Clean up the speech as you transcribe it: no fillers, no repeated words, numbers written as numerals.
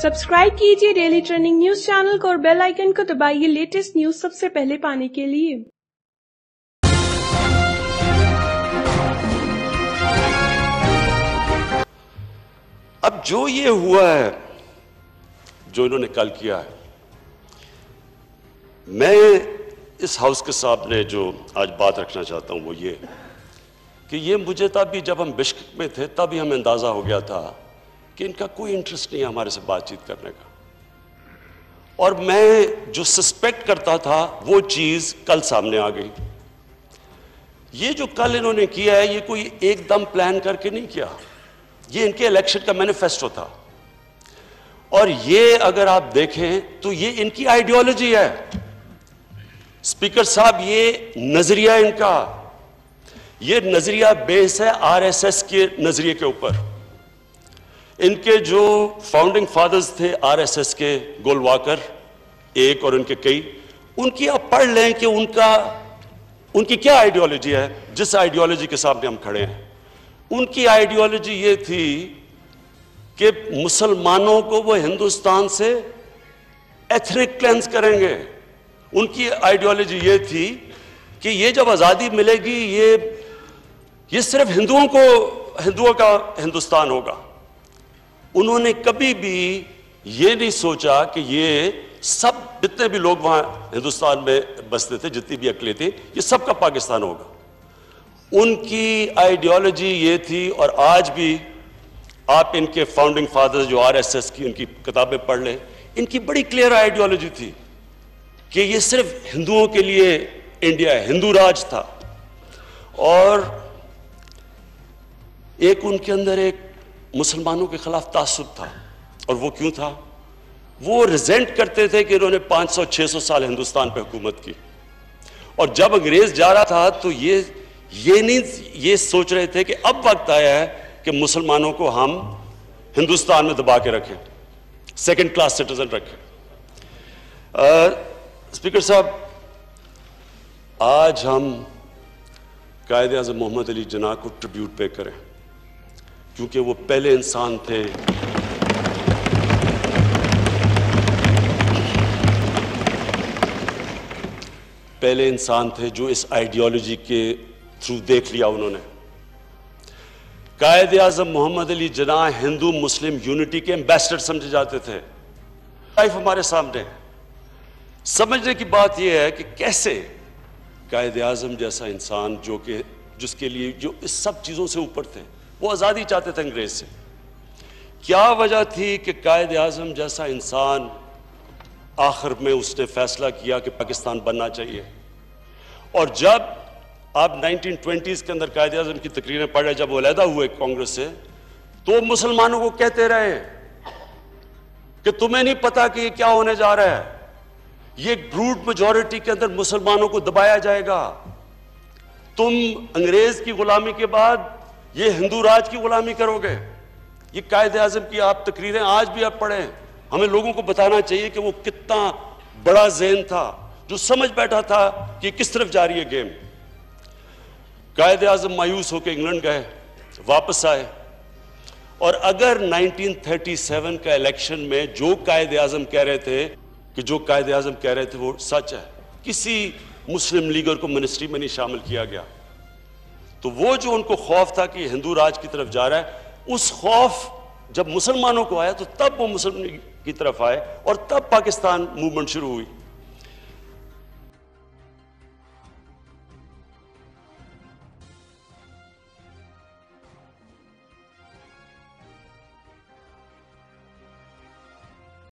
Subscribe कीजिए daily trending news channel को और बेल आइकन को दबाइए लेटेस्ट न्यूज सबसे पहले पाने के लिए। अब जो ये हुआ है, जो इन्होंने कल किया है, मैं इस हाउस के सामने जो आज बात रखना चाहता हूं वो ये कि ये मुझे तभी जब हम बिश्केक में थे तभी हमें अंदाजा हो गया था कि इनका कोई इंटरेस्ट नहीं है हमारे से बातचीत करने का। और मैं जो सस्पेक्ट करता था वो चीज कल सामने आ गई। ये जो कल इन्होंने किया है ये कोई एकदम प्लान करके नहीं किया, ये इनके इलेक्शन का मैनिफेस्टो था। और ये अगर आप देखें तो ये इनकी आइडियोलॉजी है। स्पीकर साहब, ये नजरिया इनका, ये नजरिया बेस है आरएसएस के नजरिए के ऊपर। इनके जो फाउंडिंग फादर्स थे आरएसएस के, गोलवाकर एक और उनके कई, उनकी आप पढ़ लें कि उनकी क्या आइडियोलॉजी है। जिस आइडियोलॉजी के सामने हम खड़े हैं, उनकी आइडियोलॉजी ये थी कि मुसलमानों को वो हिंदुस्तान से एथनिक क्लेंस करेंगे। उनकी आइडियोलॉजी ये थी कि ये जब आज़ादी मिलेगी ये सिर्फ हिंदुओं का हिंदुस्तान होगा। उन्होंने कभी भी ये नहीं सोचा कि ये सब जितने भी लोग वहां हिंदुस्तान में बसते थे, जितनी भी अकलें थी, ये सबका पाकिस्तान होगा। उनकी आइडियोलॉजी ये थी। और आज भी आप इनके फाउंडिंग फादर्स जो आरएसएस की उनकी किताबें पढ़ लें, इनकी बड़ी क्लियर आइडियोलॉजी थी कि ये सिर्फ हिंदुओं के लिए इंडिया है, हिंदू राज था। और एक उनके अंदर एक मुसलमानों के खिलाफ तासुब था। और वो क्यों था? वो रिजेंट करते थे कि इन्होंने 500-600 साल हिंदुस्तान पे हुकूमत की। और जब अंग्रेज जा रहा था तो ये सोच रहे थे कि अब वक्त आया है कि मुसलमानों को हम हिंदुस्तान में दबा के रखें, सेकंड क्लास सिटीजन रखें। स्पीकर साहब, आज हम कायद-ए-आज़म मोहम्मद अली जिन्ना को ट्रिब्यूट पे करें, क्योंकि वो पहले इंसान थे जो इस आइडियोलॉजी के थ्रू देख लिया उन्होंने। कायद-ए-आज़म मोहम्मद अली जिन्ना हिंदू मुस्लिम यूनिटी के एम्बेसडर समझे जाते थे। लाइफ हमारे सामने है। समझने की बात यह है कि कैसे कायद-ए-आज़म जैसा इंसान जिसके लिए जो इस सब चीजों से ऊपर थे, वो आजादी चाहते थे अंग्रेज से, क्या वजह थी कि कायद-ए-आज़म जैसा इंसान आखिर में उसने फैसला किया कि पाकिस्तान बनना चाहिए। और जब आप 1920s के अंदर कायद-ए-आज़म की तकरीरें पढ़े, जब वो अलहदा हुए कांग्रेस से, तो मुसलमानों को कहते रहे कि तुम्हें नहीं पता कि ये क्या होने जा रहा है, ये ब्रूड मेजॉरिटी के अंदर मुसलमानों को दबाया जाएगा। तुम अंग्रेज की गुलामी के बाद ये हिंदू राज की गुलामी करोगे। ये कायद-ए-आज़म की आप तकरीरें आज भी आप पढ़ें। हमें लोगों को बताना चाहिए कि वो कितना बड़ा ज़हन था जो समझ बैठा था कि किस तरफ जा रही है गेम। कायद-ए-आज़म मायूस होकर इंग्लैंड गए, वापस आए। और अगर 1937 का इलेक्शन में जो कायद-ए-आज़म कह रहे थे वो सच है, किसी मुस्लिम लीडर को मिनिस्ट्री में नहीं शामिल किया गया, तो वो जो उनको खौफ था कि हिंदू राज की तरफ जा रहा है, उस खौफ जब मुसलमानों को आया तो तब वो मुसलमान की तरफ आए और तब पाकिस्तान मूवमेंट शुरू हुई।